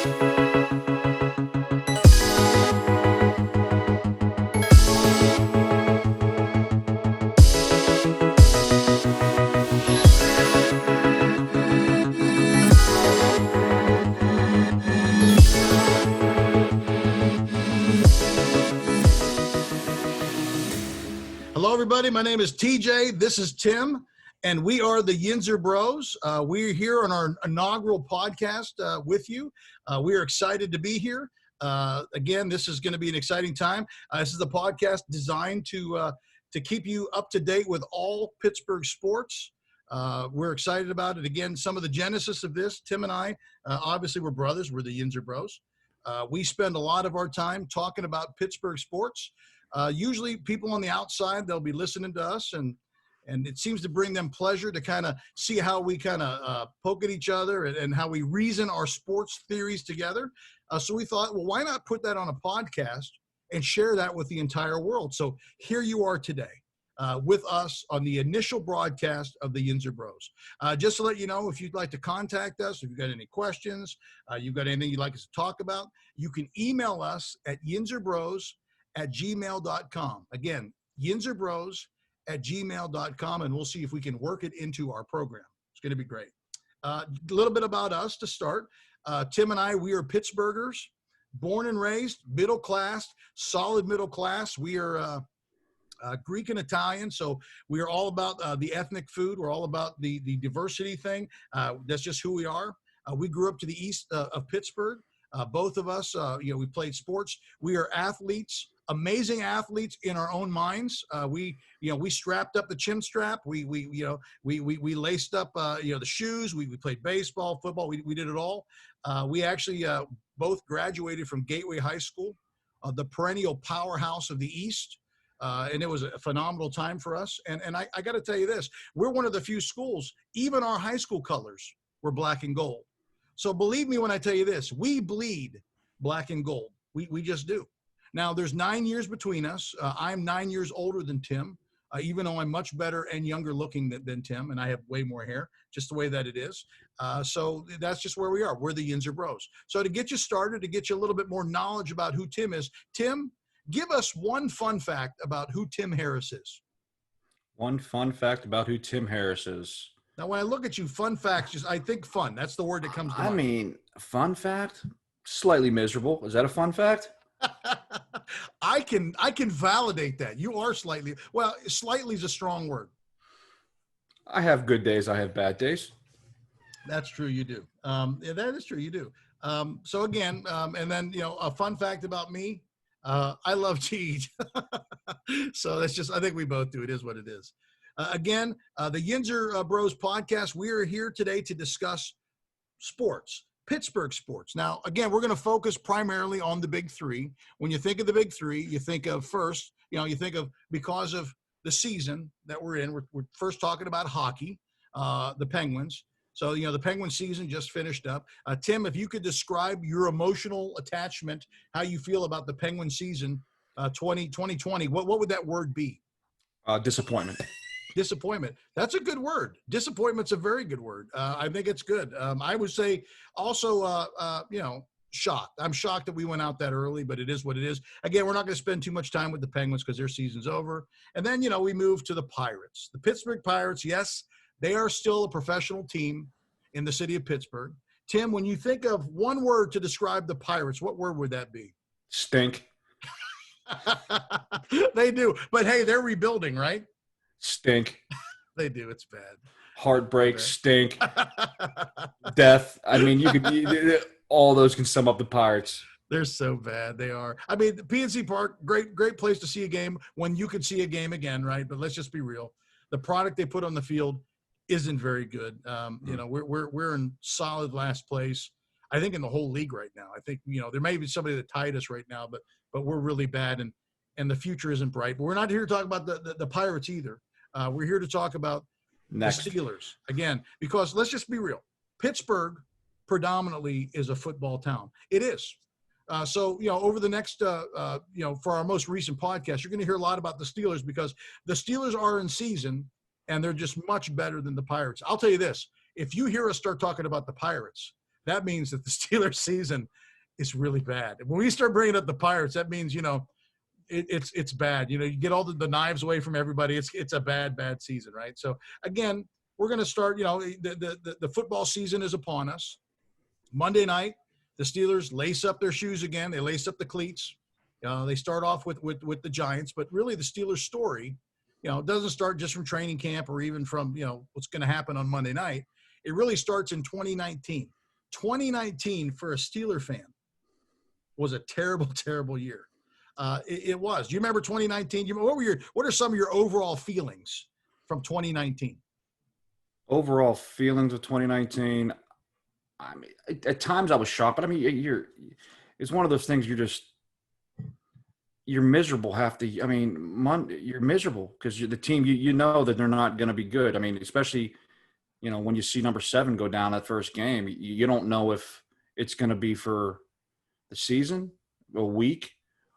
Hello, everybody. My name is TJ. This is Tim, and we are the Yinzer Bros. We're here on our inaugural podcast with you. We are excited to be here. Again, this is going to be an exciting time. This is the podcast designed to keep you up to date with all Pittsburgh sports. We're excited about it. Again, some of the genesis of this, Tim and I, obviously we're brothers. We're the Yinzer Bros. We spend a lot of our time talking about Pittsburgh sports. Usually people on the outside, they'll be listening to us, and it seems to bring them pleasure to kind of see how we kind of poke at each other and how we reason our sports theories together. So we thought, well, why not put that on a podcast and share that with the entire world? So here you are today with us on the initial broadcast of the Yinzer Bros. Just to let you know, if you'd like to contact us, if you've got any questions, you've got anything you'd like us to talk about, you can email us at yinzerbros@gmail.com. Again, yinzerbros@gmail.com, and we'll see if we can work it into our program. It's going to be great. A little bit about us to start. Tim and I, we are Pittsburghers, born and raised, middle class, solid middle class. We are Greek and Italian, so we are all about the ethnic food. We're all about the diversity thing. That's just who we are. We grew up to the east of Pittsburgh. Both of us, we played sports. We are athletes, amazing athletes in our own minds. We strapped up the chin strap. We laced up, the shoes. We played baseball, football. We did it all. We actually both graduated from Gateway High School, the perennial powerhouse of the East. And it was a phenomenal time for us. And I got to tell you this, we're one of the few schools, even our high school colors were black and gold. So believe me when I tell you this, we bleed black and gold. We just do. Now, there's 9 years between us. I'm 9 years older than Tim, even though I'm much better and younger looking than Tim, and I have way more hair, just the way that it is. So that's just where we are. We're the Yinzer Bros. So to get you started, to get you a little bit more knowledge about who Tim is, Tim, give us one fun fact about who Tim Harris is. One fun fact about who Tim Harris is. Now, when I look at you, fun facts, I think fun. That's the word that comes to mind. I mean, fun fact? Slightly miserable. Is that a fun fact? I can validate that. You are slightly is a strong word. I have good days. I have bad days. That's true. You do. That is true. You do. So again, and then, a fun fact about me, I love to eat. So that's just, I think we both do. It is what it is. Again, the Yinzer Bros podcast, we are here today to discuss sports, Pittsburgh sports. Now, again, we're going to focus primarily on the big three. When you think of the big three, you think of first, because of the season that we're in, we're first talking about hockey, the Penguins. So, the Penguin season just finished up. Tim, if you could describe your emotional attachment, how you feel about the Penguin season 2020, what would that word be? Disappointment. Disappointment. That's a good word. Disappointment's a very good word. I think it's good. I would say also, shocked. I'm shocked that we went out that early, but it is what it is. Again, we're not going to spend too much time with the Penguins because their season's over. And then, we move to the Pirates. The Pittsburgh Pirates, yes, they are still a professional team in the city of Pittsburgh. Tim, when you think of one word to describe the Pirates, what word would that be? Stink. They do. But, hey, they're rebuilding, right? Stink. They do. It's bad. Heartbreak, stink, death. I mean, all those can sum up the Pirates. They're so bad. They are. I mean, the PNC Park, great place to see a game when you can see a game again, right? But let's just be real. The product they put on the field isn't very good. We're in solid last place, I think, in the whole league right now. I think, there may be somebody that tied us right now, but we're really bad, and the future isn't bright. But we're not here to talk about the Pirates either. We're here to talk about the Steelers again, because let's just be real. Pittsburgh predominantly is a football town. It is. So, over the next, for our most recent podcast, you're going to hear a lot about the Steelers because the Steelers are in season and they're just much better than the Pirates. I'll tell you this. If you hear us start talking about the Pirates, that means that the Steelers season is really bad. When we start bringing up the Pirates, that means, it's bad. You get all the knives away from everybody. It's a bad season, right? So again, we're going to start, the football season is upon us. Monday night, the Steelers lace up their shoes again. They lace up the cleats. They start off with the Giants, but really the Steelers story, doesn't start just from training camp or even from, what's going to happen on Monday night. It really starts in 2019. 2019 for a Steeler fan was a terrible, terrible year. It was. Do you remember 2019? What are some of your overall feelings from 2019? Overall feelings of 2019. I mean, at times I was shocked, but I mean, it's one of those things you're miserable. You're miserable because the team, you know that they're not going to be good. I mean, especially, when you see number 7 go down that first game, you don't know if it's going to be for the season, a week,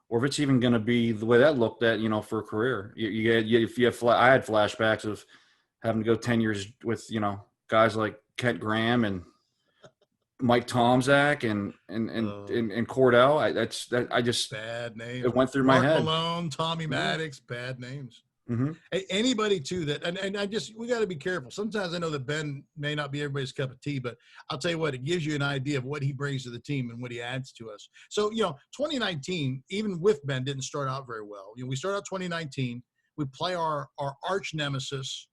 or if it's even going to be the way that looked at, for a career. I had flashbacks of having to go 10 years with, guys like Kent Graham and Mike Tomczak and Cordell. I just bad names. It went through my head. Mark Malone, Tommy Maddox, bad names. Mm-hmm. Anybody too that, and we got to be careful. Sometimes I know that Ben may not be everybody's cup of tea, but I'll tell you what, it gives you an idea of what he brings to the team and what he adds to us. So 2019, even with Ben, didn't start out very well. We start out 2019. We play our arch nemesis,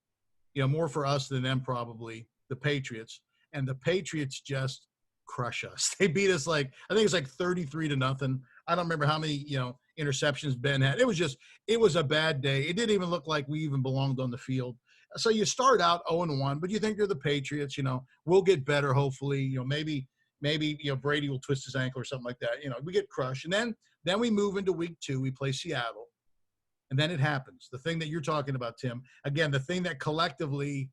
more for us than them probably, the Patriots, and the Patriots just crush us. They beat us I think it's 33-0. I don't remember how many, interceptions Ben had. It was a bad day. It didn't even look like we even belonged on the field. So you start out 0-1, but you think you're the Patriots, we'll get better. Hopefully, maybe, Brady will twist his ankle or something like that. We get crushed. And then we move into week 2, we play Seattle. And then it happens. The thing that you're talking about, Tim, again, the thing that collectively,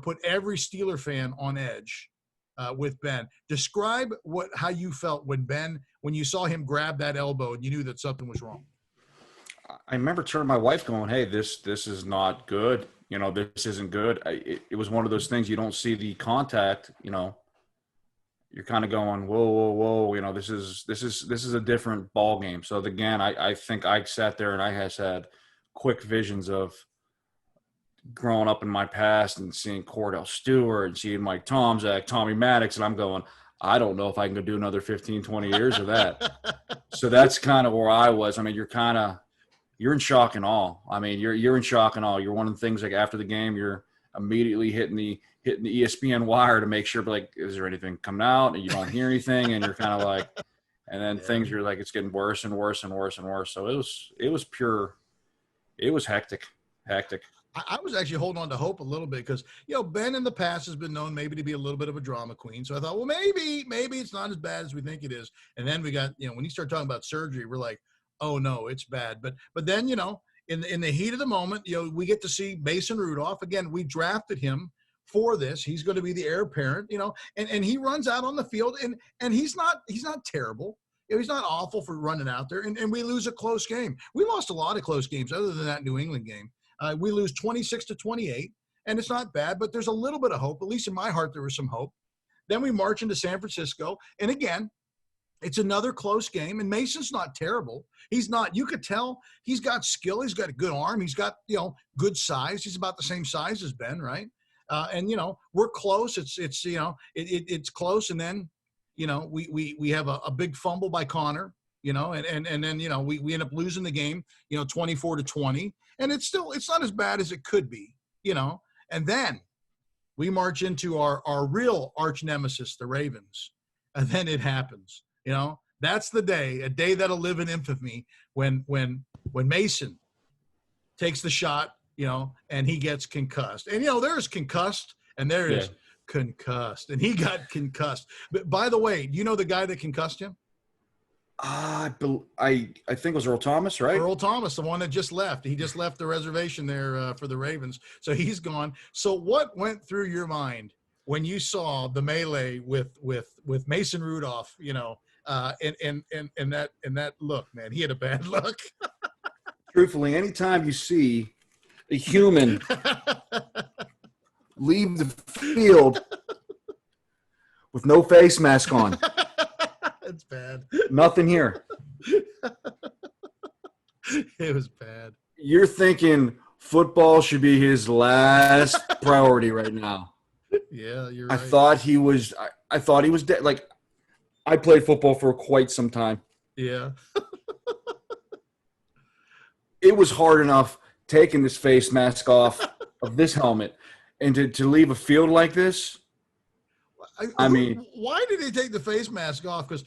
put every Steeler fan on edge. With Ben, describe how you felt when you saw him grab that elbow and you knew that something was wrong. I remember turning to my wife going, "Hey, this is not good. This isn't good." It was one of those things you don't see the contact. You're kind of going, "Whoa! This is a different ball game." So again, I think I sat there and I had quick visions of growing up in my past and seeing Cordell Stewart and seeing Mike Tomczak, Tommy Maddox, and I'm going, I don't know if I can go do another 15, 20 years of that. So that's kind of where I was. I mean, you're in shock and awe. I mean, you're in shock and awe. You're one of the things after the game, you're immediately hitting the ESPN wire to make sure, is there anything coming out? And you don't hear anything, and you're kind of and then things are it's getting worse and worse and worse and worse. So it was hectic. I was actually holding on to hope a little bit because, Ben in the past has been known maybe to be a little bit of a drama queen. So I thought, well, maybe it's not as bad as we think it is. And then we got, when you start talking about surgery, we're like, oh no, it's bad. But then, in the heat of the moment, we get to see Mason Rudolph. Again, we drafted him for this. He's going to be the heir apparent, and he runs out on the field and he's not terrible. He's not awful for running out there. And we lose a close game. We lost a lot of close games other than that New England game. We lose 26-28, and it's not bad, but there's a little bit of hope. At least in my heart, there was some hope. Then we march into San Francisco, and again, it's another close game, and Mason's not terrible. He's not – you could tell he's got skill. He's got a good arm. He's got, good size. He's about the same size as Ben, right? And, we're close. It's close, and then, we have a big fumble by Connor. And then, we end up losing the game, 24-20. And it's not as bad as it could be, And then we march into our real arch nemesis, the Ravens. And then it happens, That's the day, a day that'll live in infamy when Mason takes the shot, and he gets concussed. And, there's concussed and there is concussed. And he got concussed. But by the way, do you know the guy that concussed him? I think it was Earl Thomas, right? Earl Thomas, the one that just left. He just left the reservation there for the Ravens. So he's gone. So what went through your mind when you saw the melee with Mason Rudolph, and that look, man? He had a bad look. Truthfully, anytime you see a human leave the field with no face mask on. It's bad. Nothing here. It was bad. You're thinking football should be his last priority right now. Yeah, you're right. I thought he was dead. Like, I played football for quite some time. Yeah. It was hard enough taking this face mask off of this helmet, and to leave a field like this. I mean, why did he take the face mask off? Because,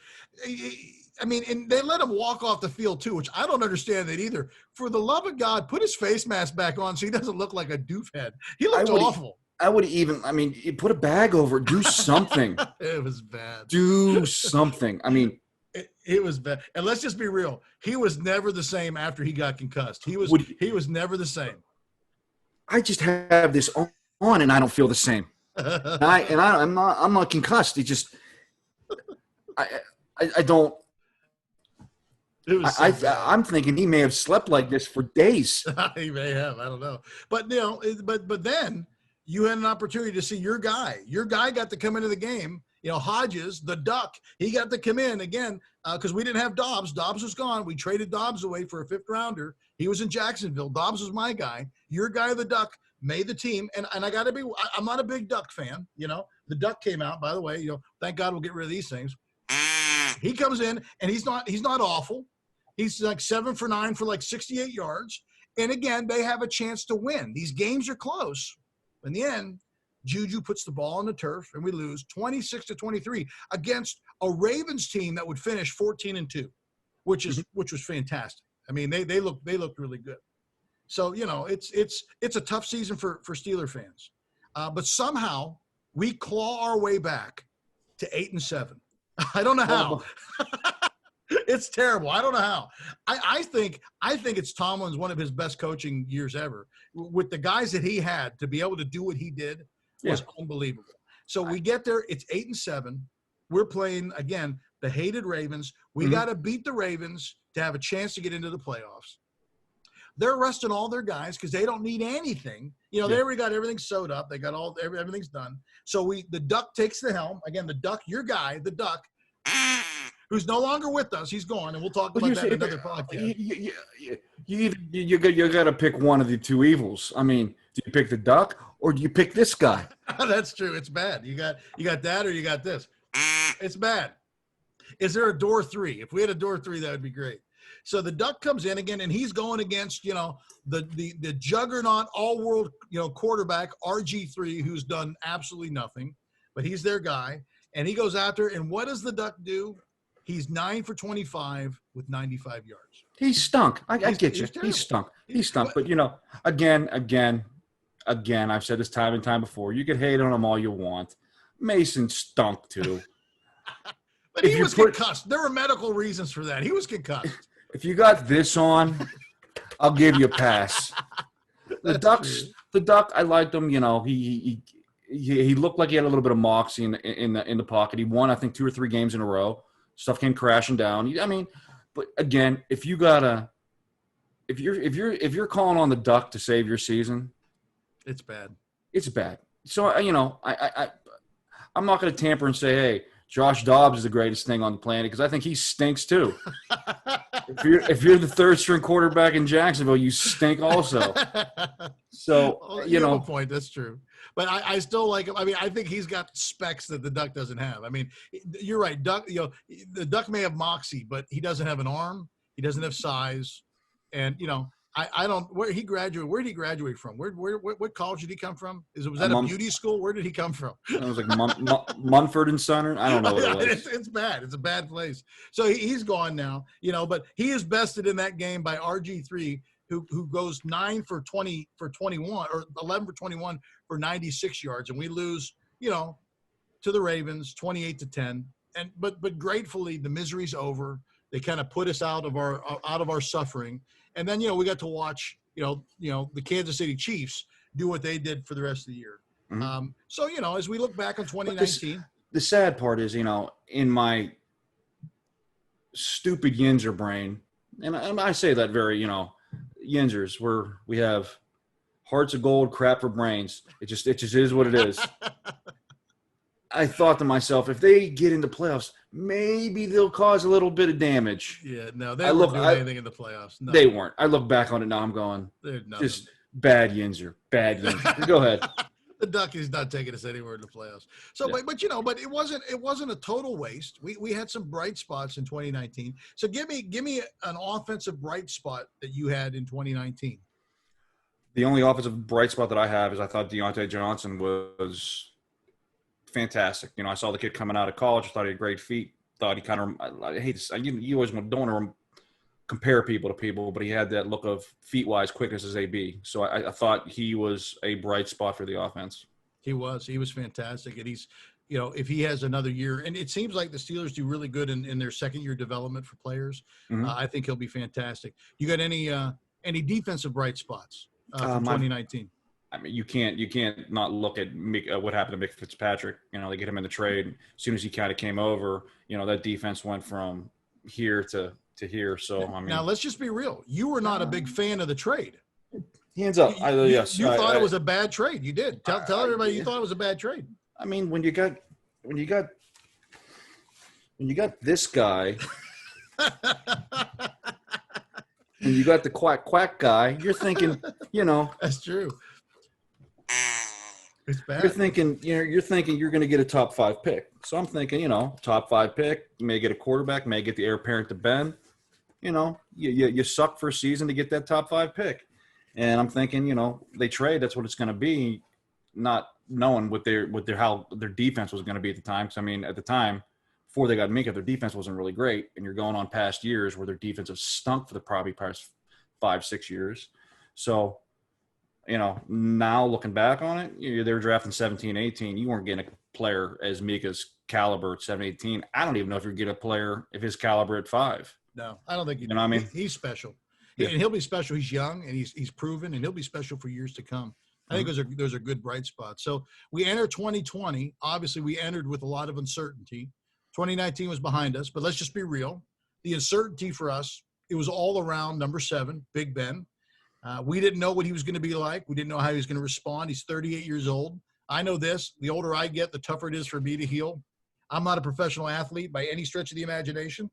I mean, and they let him walk off the field too, which I don't understand that either. For the love of God, put his face mask back on so he doesn't look like a doofhead. He looked awful. You put a bag over it. Do something. It was bad. Do something. I mean, it was bad. And let's just be real. He was never the same after he got concussed. He was never the same. I just have this on and I don't feel the same. I'm not concussed. It just I don't. I'm thinking he may have slept like this for days. He may have. I don't know. But but then you had an opportunity to see your guy. Your guy got to come into the game. Hodges, the Duck, he got to come in again because we didn't have Dobbs. Dobbs was gone. We traded Dobbs away for a 5th rounder. He was in Jacksonville. Dobbs was my guy. Your guy, the Duck, made the team. And I got to be – I'm not a big Duck fan. The Duck came out, by the way. Thank God we'll get rid of these things. He comes in, and he's not awful. He's like 7 for 9 for like 68 yards. And, again, they have a chance to win. These games are close. In the end, Juju puts the ball on the turf, and we lose 26-23 against a Ravens team that would finish 14-2, which was fantastic. I mean, they looked really good. So it's a tough season for Steeler fans, but somehow we claw our way back to 8-7. I don't know how. It's terrible. I don't know how. I think it's Tomlin's one of his best coaching years ever. With the guys that he had to be able to do what he did was unbelievable. So we get there. It's 8-7. We're playing again the hated Ravens. We got to beat the Ravens to have a chance to get into the playoffs. They're resting all their guys because they don't need anything. They already got everything sewed up. They got everything's done. So the Duck takes the helm again. The Duck, your guy, the Duck, who's no longer with us. He's gone, and we'll talk about that in another podcast. You got to pick one of the two evils. I mean, do you pick the Duck or do you pick this guy? That's true. It's bad. You got that or you got this. It's bad. Is there a door 3? If we had a door 3, that would be great. So the Duck comes in again, and he's going against the juggernaut all-world quarterback RG3, who's done absolutely nothing, but he's their guy, and he goes after. And what does the Duck do? He's 9 for 25 with 95 yards. He stunk. I get you. He stunk. But again, I've said this time and time before. You can hate on him all you want. Mason stunk too. But he was concussed. There were medical reasons for that. He was concussed. If you got this on, I'll give you a pass. The Duck, I liked him. He looked like he had a little bit of moxie in the pocket. He won, I think, 2 or 3 games in a row. Stuff came crashing down. I mean, but again, if you're calling on the Duck to save your season, it's bad. It's bad. So I'm not going to tamper and say, hey, Josh Dobbs is the greatest thing on the planet, because I think he stinks too. If you're the 3rd string quarterback in Jacksonville, you stink also. So you have a point. That's true. But I still like him. I mean, I think he's got specs that the Duck doesn't have. I mean, you're right. Duck, the Duck may have moxie, but he doesn't have an arm. He doesn't have size. And I don't. Where did he graduate from? What college did he come from? Was that a beauty school? Where did he come from? It was like Munford and Son. I don't know what it was. It's bad. It's a bad place. So he's gone now. But he is bested in that game by RG3, who goes 9 for 20 for 21 or 11 for 21 for 96 yards, and we lose. To the Ravens 28-10. And but gratefully the misery's over. They kind of put us out of our suffering. And then, we got to watch, the Kansas City Chiefs do what they did for the rest of the year. Mm-hmm. So, as we look back on 2019. The sad part is, in my stupid Yinzer brain, and I say that very, Yinzers, we have hearts of gold, crap for brains. It just is what it is. I thought to myself, if they get into playoffs, maybe they'll cause a little bit of damage. Yeah, no, they weren't doing anything in the playoffs. No. They weren't. I look back on it now. I'm going, just bad Yinzer. Bad Yinzer. Go ahead. The Duckies not taking us anywhere in the playoffs. So, yeah. but it wasn't a total waste. We had some bright spots in 2019. So give me an offensive bright spot that you had in 2019. The only offensive bright spot that I have is I thought Deontay Johnson was fantastic. I saw the kid coming out of college. I thought he had great feet. Thought he kind of – I hate to – you always don't want to compare people to people, but he had that look of feet-wise quickness as AB. So I thought he was a bright spot for the offense. He was fantastic. And he's – if he has another year – and it seems like the Steelers do really good in their second-year development for players. Mm-hmm. I think he'll be fantastic. You got any defensive bright spots from 2019? I mean, you can't not look at what happened to Mick Fitzpatrick. They get him in the trade. As soon as he kind of came over, that defense went from here to here. So, I mean. Now, let's just be real. You were not a big fan of the trade. Hands up. Yes. You thought it was a bad trade. You did. Tell everybody you thought it was a bad trade. I mean, when you got this guy and you got the quack guy, you're thinking, That's true. It's bad. You're thinking you're going to get a top 5 pick. So I'm thinking, top 5 pick, you may get a quarterback, may get the heir apparent to Ben. You suck for a season to get that top 5 pick. And I'm thinking, they trade, that's what it's going to be, not knowing how their defense was going to be at the time. Because, I mean, at the time, before they got Minka, their defense wasn't really great. And you're going on past years where their defense has stunk for the probably past 5-6 years. So, now looking back on it, they were drafting 17, 18. You weren't getting a player as Mika's caliber at 7, 18. I don't even know if you're getting a player of his caliber at 5. No, I don't think you know what I mean? He's special. Yeah. And he'll be special. He's young and he's proven, and he'll be special for years to come. I think those are good bright spots. So we enter 2020. Obviously, we entered with a lot of uncertainty. 2019 was behind us, but let's just be real. The uncertainty for us, it was all around number 7, Big Ben. We didn't know what he was going to be like. We didn't know how he was going to respond. He's 38 years old. I know this. The older I get, the tougher it is for me to heal. I'm not a professional athlete by any stretch of the imagination.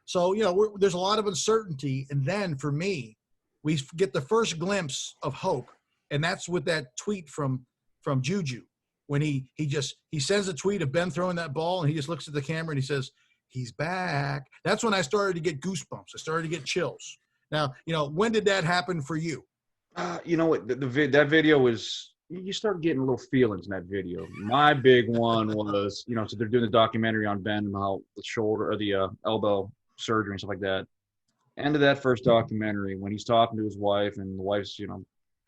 So, there's a lot of uncertainty. And then for me, we get the first glimpse of hope. And that's with that tweet from Juju when he sends a tweet of Ben throwing that ball and he just looks at the camera and he says, he's back. That's when I started to get goosebumps. I started to get chills. Now, when did that happen for you? That video was – you start getting little feelings in that video. My big one was, so they're doing the documentary on Ben and how the shoulder or the elbow surgery and stuff like that. End of that first documentary when he's talking to his wife and the wife's,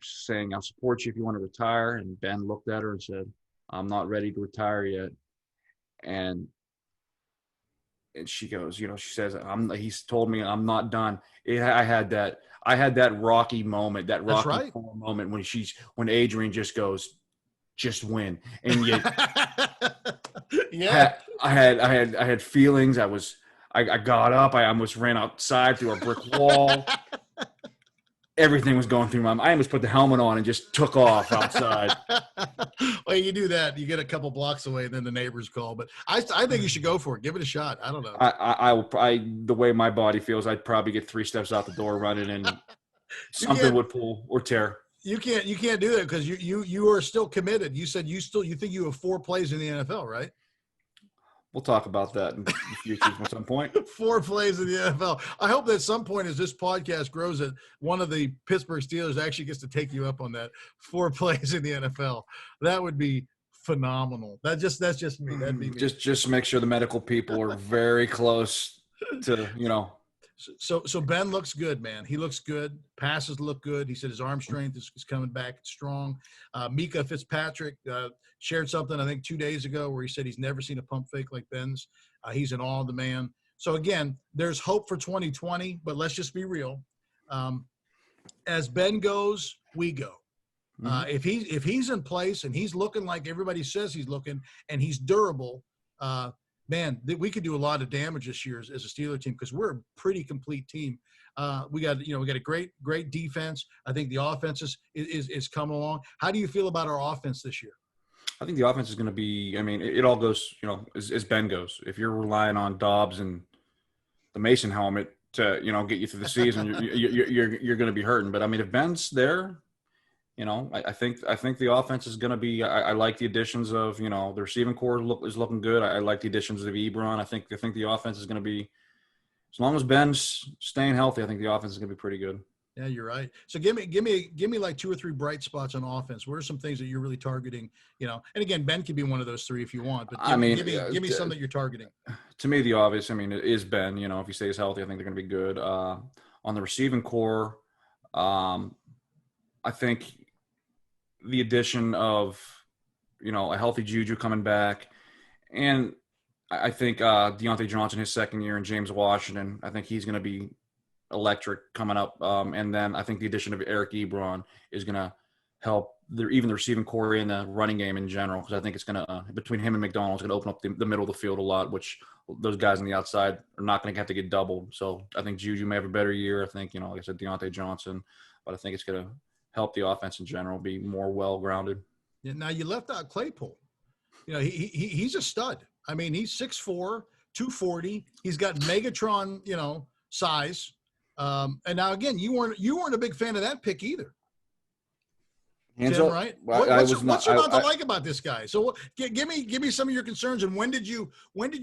saying, I'll support you if you want to retire. And Ben looked at her and said, I'm not ready to retire yet. And she goes, she says, he's told me I'm not done. I had that Rocky moment, that Rocky moment when Adrian just goes, just win. And yet, yeah, I had feelings. I got up. I almost ran outside through a brick wall. Everything was going through my mind. I almost put the helmet on and just took off outside. Well, you do that. You get a couple blocks away, and then the neighbors call. But I think you should go for it. Give it a shot. I don't know. I the way my body feels, I'd probably get 3 steps out the door running, and something would pull or tear. You can't do that because you are still committed. You said you think you have 4 plays in the NFL, right? We'll talk about that in the future at some point. 4 plays in the NFL. I hope that at some point as this podcast grows that one of the Pittsburgh Steelers actually gets to take you up on that 4 plays in the NFL. That would be phenomenal. That's just me. That'd be me. Just make sure the medical people are very close to, So Ben looks good, man. He looks good. Passes look good. He said his arm strength is coming back strong. Mika Fitzpatrick shared something, I think, 2 days ago where he said he's never seen a pump fake like Ben's. He's in awe of the man. So, again, there's hope for 2020, but let's just be real. As Ben goes, we go. If he's in place and he's looking like everybody says he's looking and he's durable, man, we could do a lot of damage this year as a Steeler team because we're a pretty complete team. We got a great defense. I think the offense is coming along. How do you feel about our offense this year? I think the offense is going to be. I mean, it all goes, as Ben goes. If you're relying on Dobbs and the Mason helmet to, get you through the season, you're going to be hurting. But I mean, if Ben's there, I think the offense is going to be. I like the additions of, the receiving core is looking good. I like the additions of Ebron. I think the offense is going to be, as long as Ben's staying healthy, I think the offense is going to be pretty good. Yeah, you're right. So give me like 2 or 3 bright spots on offense. What are some things that you're really targeting? And again, Ben could be one of those 3 if you want, but give me some that you're targeting. To me, the obvious, it is Ben. If he stays healthy, I think they're going to be good. On the receiving core, I think the addition of, a healthy Juju coming back, and I think Deontay Johnson, his second year, and James Washington, I think he's going to be electric coming up. And then I think the addition of Eric Ebron is going to help even the receiving core and the running game in general, because I think it's going to, between him and McDonald, it's going to open up the middle of the field a lot, which those guys on the outside are not going to have to get doubled. So I think Juju may have a better year. I think, like I said, Deontay Johnson, but I think it's going to help the offense in general be more well-grounded. Yeah, now you left out Claypool. He's a stud. I mean, he's 6'4", 240. He's got Megatron, size. And now again, you weren't a big fan of that pick either. Hands Tim, up. right? Well, What's you not to like about this guy? So give me some of your concerns, and when did you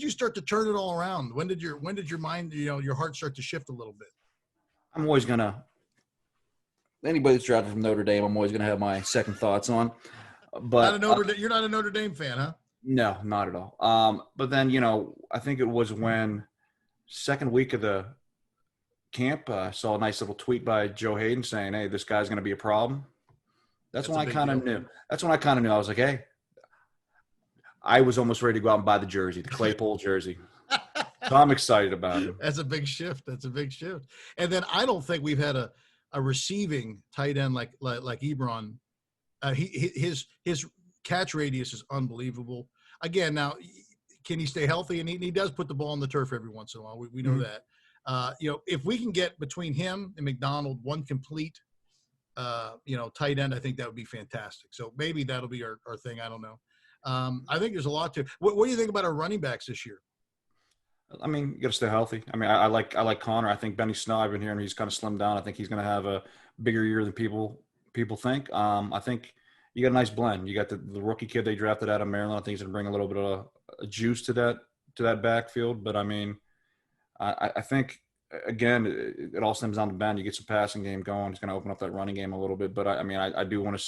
start to turn it all around? When did your mind, your heart start to shift a little bit? I'm always gonna, anybody that's drafted from Notre Dame, I'm always gonna have my second thoughts on. But you're not a Notre Dame fan, huh? No, not at all. But then, I think it was when second week of the camp, I saw a nice little tweet by Joe Hayden saying, "Hey, this guy's going to be a problem." That's when I kind of knew. That's when I kind of knew. I was like, "Hey," I was almost ready to go out and buy the jersey, the Claypool jersey. So I'm excited about it. That's a big shift. And then I don't think we've had a receiving tight end like Ebron. His catch radius is unbelievable. Again, now, can he stay healthy? And he does put the ball on the turf every once in a while. We know that. If we can get between him and McDonald one complete, tight end, I think that would be fantastic. So maybe that'll be our thing. I don't know. I think there's a lot to. What do you think about our running backs this year? I mean, you got to stay healthy. I mean, I like Connor. I think Benny Snell, I've been hearing he's kind of slimmed down. I think he's going to have a bigger year than people think. I think you got a nice blend. You got the rookie kid they drafted out of Maryland. I think he's going to bring a little bit of a juice to that backfield. But I mean, I think again, it all stems down to Ben. You get some passing game going. It's going to open up that running game a little bit. But I do want to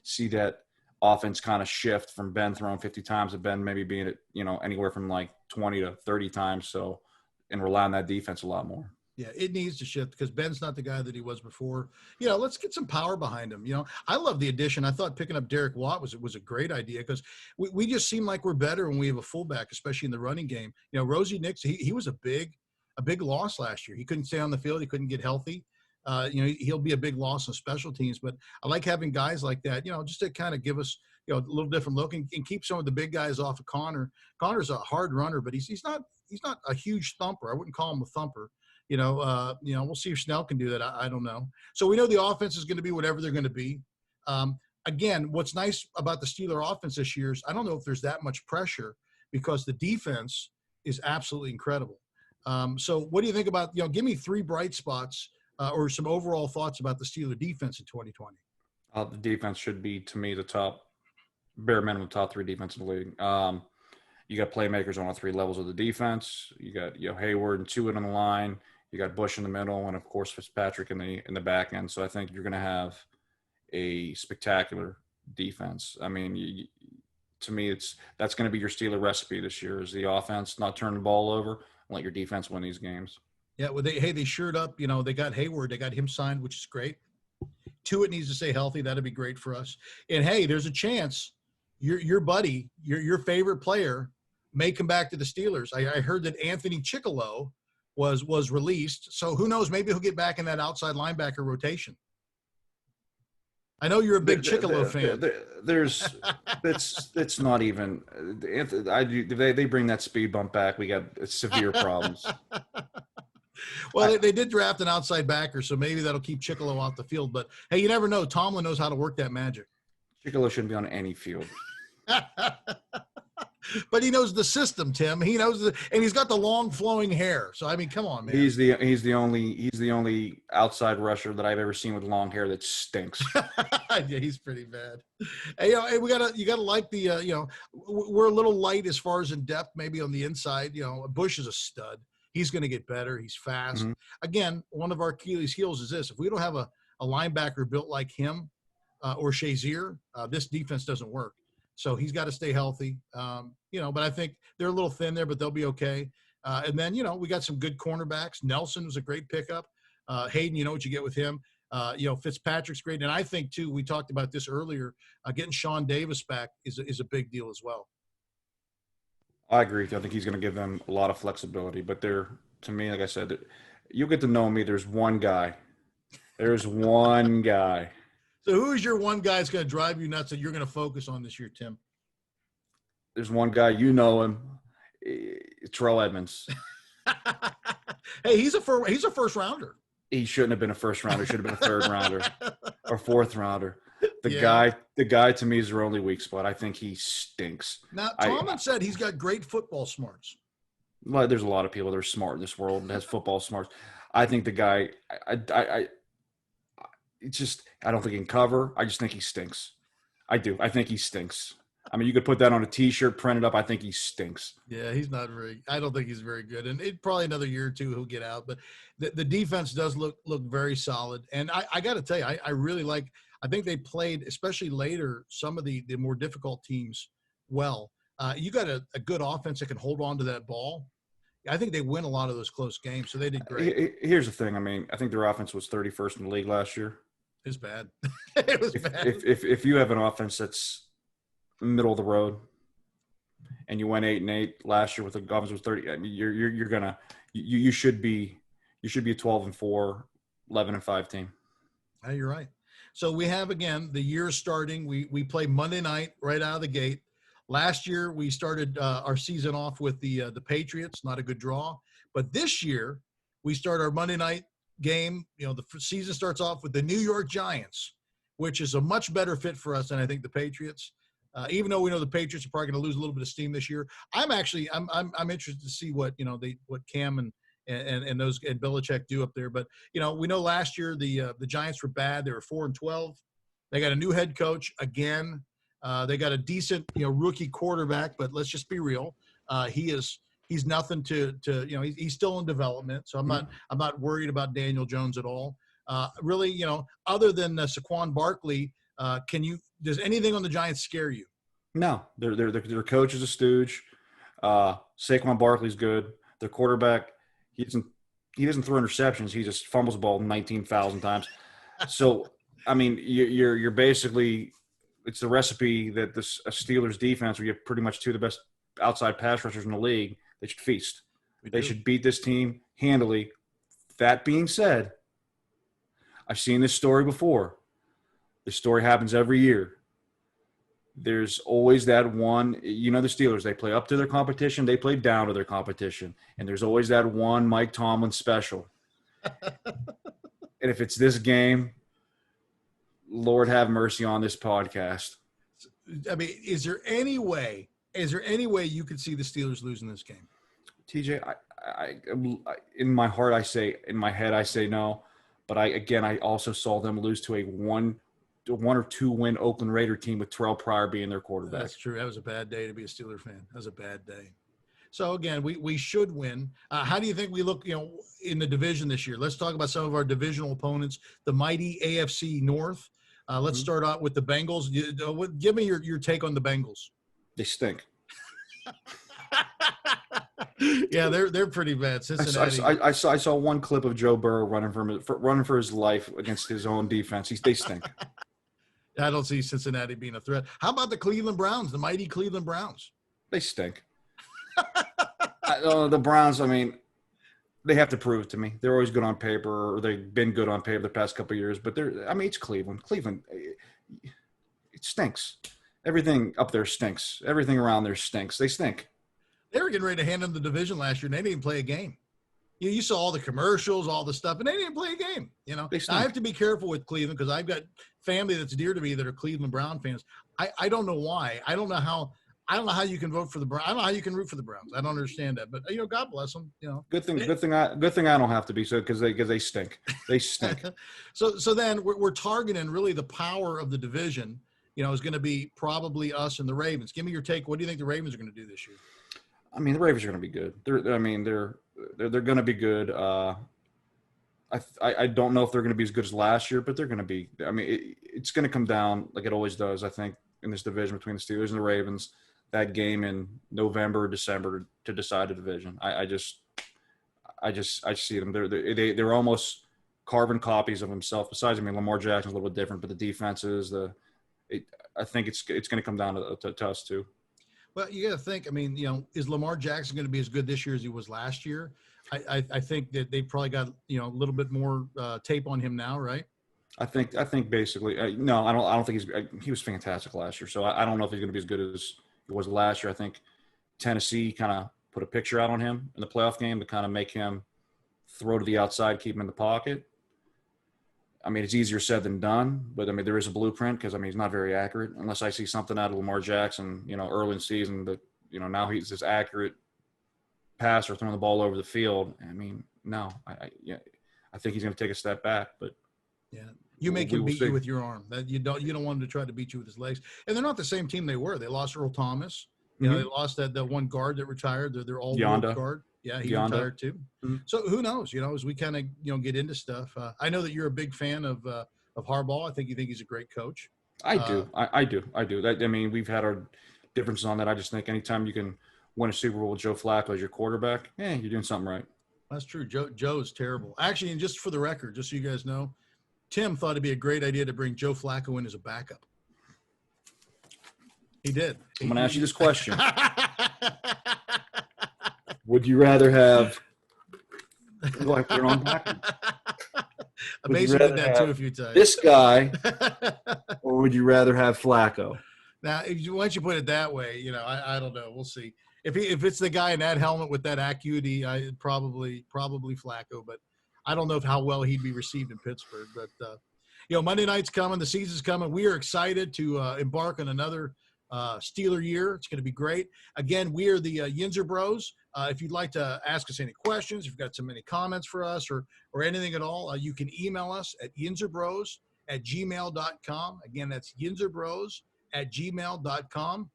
see that offense kind of shift from Ben throwing 50 times to Ben maybe being at, anywhere from like 20 to 30 times. So, and rely on that defense a lot more. Yeah, it needs to shift because Ben's not the guy that he was before. Let's get some power behind him. I love the addition. I thought picking up Derek Watt was a great idea because we just seem like we're better when we have a fullback, especially in the running game. Rosie Nix, he was a big loss last year. He couldn't stay on the field. He couldn't get healthy. He'll be a big loss on special teams. But I like having guys like that, just to kind of give us, a little different look and keep some of the big guys off of Connor. Connor's a hard runner, but he's not a huge thumper. I wouldn't call him a thumper. We'll see if Snell can do that. I don't know. So we know the offense is going to be whatever they're going to be. Again, what's nice about the Steeler offense this year is I don't know if there's that much pressure because the defense is absolutely incredible. So what do you think about, give me 3 bright spots or some overall thoughts about the Steeler defense in 2020. The defense should be, to me, the bare minimum top 3 defense in the league. You got playmakers on all 3 levels of the defense. You got Hayward and Tuitt on the line. You got Bush in the middle, and of course Fitzpatrick in the back end. So I think you're going to have a spectacular defense. I mean, to me, that's going to be your Steeler recipe this year: is the offense not turn the ball over and let your defense win these games. Yeah, well, they shored up. They got Hayward. They got him signed, which is great. Tuitt needs to stay healthy. That'd be great for us. And hey, there's a chance your buddy, your favorite player, may come back to the Steelers. I heard that Anthony Chickillo was released. So who knows? Maybe he'll get back in that outside linebacker rotation. I know you're a big Chickillo fan. It's not even. They bring that speed bump back. We got severe problems. Well, they did draft an outside backer, so maybe that'll keep Chickillo off the field. But hey, you never know. Tomlin knows how to work that magic. Chickillo shouldn't be on any field. But he knows the system, Tim. He knows and he's got the long flowing hair. So I mean, come on, man. He's the only outside rusher that I've ever seen with long hair that stinks. Yeah, he's pretty bad. Hey, you gotta like the we're a little light as far as in depth, maybe on the inside. Bush is a stud. He's going to get better. He's fast. Mm-hmm. Again, one of our Achilles' heels is this: if we don't have a linebacker built like him or Shazier, this defense doesn't work. So he's got to stay healthy. But I think they're a little thin there, but they'll be okay. And then, we got some good cornerbacks. Nelson was a great pickup. Hayden, you know what you get with him. Fitzpatrick's great. And I think, too, we talked about this earlier, getting Sean Davis back is a big deal as well. I agree. I think he's going to give them a lot of flexibility. But to me, like I said, you'll get to know me. There's one guy. There's one guy. So who is your one guy that's going to drive you nuts that you're going to focus on this year, Tim? There's one guy, you know him, Terrell Edmonds. Hey, he's a first rounder. He shouldn't have been a first rounder. He should have been a third rounder or fourth rounder. The guy to me is their only weak spot. I think he stinks. Now, Tomlin said he's got great football smarts. Well, there's a lot of people that are smart in this world that has football smarts. I think the guy, it's just, I don't think he can cover. I just think he stinks. I do. I think he stinks. I mean, you could put that on a T-shirt, print it up. I think he stinks. Yeah, I don't think he's very good. And probably another year or two he'll get out. But the defense does look very solid. And I got to tell you, I really I think they played, especially later, some of the more difficult teams well. You got a good offense that can hold on to that ball. I think they win a lot of those close games, so they did great. Here's the thing. I mean, I think their offense was 31st in the league last year. It was bad. It was bad. If you have an offense that's middle of the road, and you went 8-8 last year with the offense was 30, I mean, you should be a 12-4, 11-5 team. Oh, you're right. So we have, again, the year starting. We play Monday night right out of the gate. Last year we started our season off with the Patriots, not a good draw. But this year we start our Monday night game. The season starts off with the New York Giants, which is a much better fit for us than I think the Patriots. Even though we know the Patriots are probably going to lose a little bit of steam this year, I'm interested to see what Cam and Belichick do up there. But we know last year the Giants were bad. They were 4-12. They got a new head coach again. They got a decent rookie quarterback, but let's just be real. He's nothing to he's still in development. So I'm not worried about Daniel Jones at all. Really, other than Saquon Barkley, does anything on the Giants scare you? No, their coach is a stooge. Saquon Barkley's good. Their quarterback, he doesn't throw interceptions. He just fumbles the ball 19,000 times. So, I mean, you're basically, it's the recipe that a Steelers defense, where you have pretty much two of the best outside pass rushers in the league, they should feast. They should beat this team handily. That being said, I've seen this story before. This story happens every year. There's always that one, the Steelers, they play up to their competition, they play down to their competition. And there's always that one Mike Tomlin special. And if it's this game, Lord have mercy on this podcast. I mean, is there any way you could see the Steelers losing this game? TJ, I in my heart, in my head, I say no. But I also saw them lose to a one or two win Oakland Raider team with Terrell Pryor being their quarterback. That's true. That was a bad day to be a Steeler fan. That was a bad day. So again, we should win. How do you think we look, in the division this year? Let's talk about some of our divisional opponents, the mighty AFC North. Let's start out with the Bengals. Give me your take on the Bengals. They stink. Yeah, they're pretty bad. Cincinnati. I saw one clip of Joe Burrow running for his life against his own defense. They stink. I don't see Cincinnati being a threat. How about the Cleveland Browns, the mighty Cleveland Browns? They stink. The Browns, I mean, they have to prove it to me. They're always good on paper, or they've been good on paper the past couple of years. But it's Cleveland. Cleveland, it stinks. Everything up there stinks. Everything around there stinks. They stink. They were getting ready to hand them the division last year, and they didn't even play a game. You saw all the commercials, all the stuff, and they didn't play a game. Now, I have to be careful with Cleveland because I've got family that's dear to me that are Cleveland Brown fans. I don't know why. I don't know how you can vote for the Browns. I don't know how you can root for the Browns. I don't understand that. But God bless them. Good thing I don't have to be, so because they stink. They stink. so then we're targeting really the power of the division. Is going to be probably us and the Ravens. Give me your take. What do you think the Ravens are going to do this year? I mean, the Ravens are going to be good. They're going to be good. I don't know if they're going to be as good as last year, but they're going to be. I mean, it's going to come down like it always does. I think in this division between the Steelers and the Ravens, that game in November, December to decide a division. I just see them. They're almost carbon copies of himself. Besides, I mean, Lamar Jackson's a little bit different, but the defenses, I think it's going to come down to us too. Well, you got to think. I mean, is Lamar Jackson going to be as good this year as he was last year? I think that they probably got a little bit more tape on him now, right? I think basically no. I don't think he was fantastic last year. So I don't know if he's going to be as good as he was last year. I think Tennessee kind of put a picture out on him in the playoff game to kind of make him throw to the outside, keep him in the pocket. I mean, it's easier said than done, but I mean, there is a blueprint because I mean, he's not very accurate unless I see something out of Lamar Jackson, early in the season that, now he's this accurate passer throwing the ball over the field. I mean, no, I think he's going to take a step back, but yeah, you make him beat you with your arm. That you don't want him to try to beat you with his legs. And they're not the same team they were. They lost Earl Thomas. They lost that one guard that retired. They're all guard. Yeah, he retired too. Mm-hmm. So who knows? As we kind of get into stuff. I know that you're a big fan of Harbaugh. I think you think he's a great coach. I do. I do. I mean, we've had our differences on that. I just think anytime you can win a Super Bowl with Joe Flacco as your quarterback, you're doing something right. That's true. Joe's terrible. Actually, and just for the record, just so you guys know, Tim thought it'd be a great idea to bring Joe Flacco in as a backup. He did. I'm going to ask you this question. Would you rather have Amazing did that too a few times. This guy, or would you rather have Flacco? Now, once you put it that way, I don't know. We'll see. If it's the guy in that helmet with that acuity, I probably Flacco, but I don't know how well he'd be received in Pittsburgh. But Monday night's coming, the season's coming. We are excited to embark on another Steeler year. It's going to be great. Again, we are the Yinzer Bros. If you'd like to ask us any questions, if you've got any comments for us or anything at all, you can email us at yinzerbros@gmail.com. Again, that's yinzerbros@gmail.com.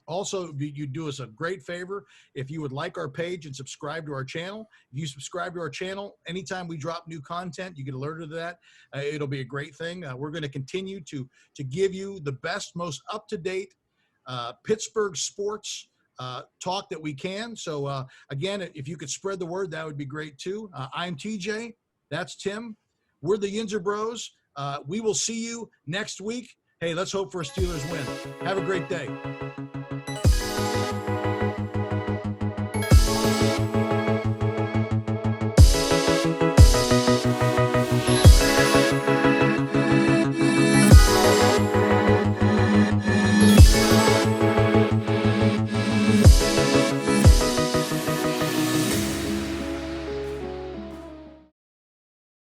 Also, you do us a great favor if you would like our page and subscribe to our channel. If you subscribe to our channel, anytime we drop new content, you get alerted to that. It'll be a great thing. We're going to continue to give you the best, most up-to-date Pittsburgh sports talk that we can. So again, if you could spread the word, that would be great too. I'm TJ. That's Tim. We're the Yinzer Bros. We will see you next week. Hey, let's hope for a Steelers win. Have a great day.